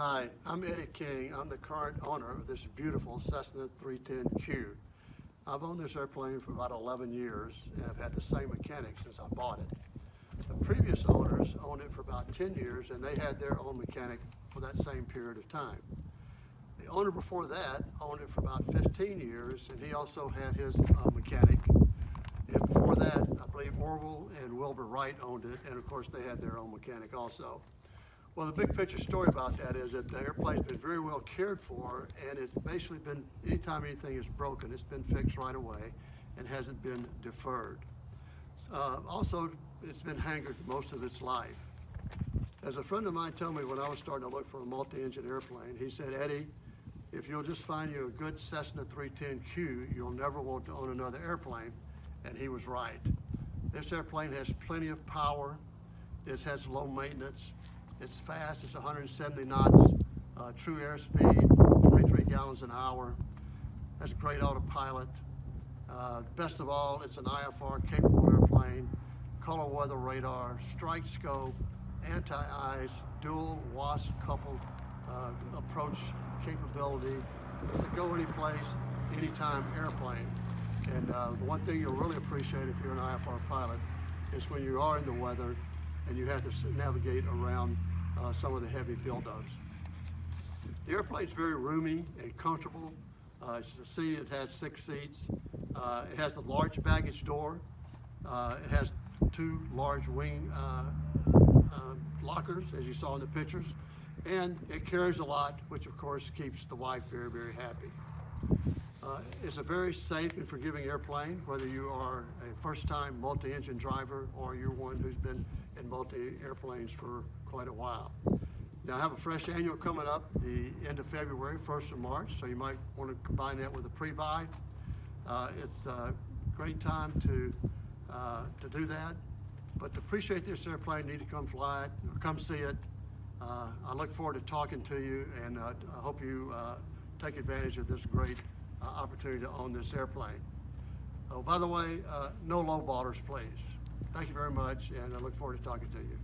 Hi, I'm Eddie King. I'm the current owner of this beautiful Cessna 310Q. I've owned this airplane for about 11 years and I've had the same mechanic since I bought it. The previous owners owned it for about 10 years and they had their own mechanic for that same period of time. The owner before that owned it for about 15 years and he also had his mechanic. And before that, I believe Orville and Wilbur Wright owned it, and of course they had their own mechanic also. Well, the big picture story about that is that the airplane's been very well cared for, and it's basically been, anytime anything is broken, it's been fixed right away and hasn't been deferred. Also, it's been hangared most of its life. As a friend of mine told me when I was starting to look for a multi-engine airplane, he said, Eddie, if you'll just find you a good Cessna 310Q, you'll never want to own another airplane. And he was right. This airplane has plenty of power. It has low maintenance. It's fast. It's 170 knots, true airspeed, 23 gallons an hour. Has a great autopilot. Best of all, it's an IFR capable airplane, color weather radar, strike scope, anti-ice, dual WASP coupled approach capability. It's a go any place, anytime airplane. And the one thing you'll really appreciate if you're an IFR pilot is when you are in the weather and you have to navigate around some of the heavy buildups. The airplane's very roomy and comfortable. As you can see, it has 6 seats. It has the large baggage door. It has 2 large wing lockers, as you saw in the pictures. And it carries a lot, which of course keeps the wife very, very happy. It's a very safe and forgiving airplane, whether you are a first-time multi-engine driver or you're one who's been in multi-airplanes for quite a while. Now I have a fresh annual coming up the end of February, 1st of March, so you might want to combine that with a pre-buy. It's a great time to do that, but to appreciate this airplane, you need to come fly it, or come see it. I look forward to talking to you, and I hope you take advantage of this great opportunity to own this airplane. Oh, by the way, no low ballers, please. Thank you very much, and I look forward to talking to you.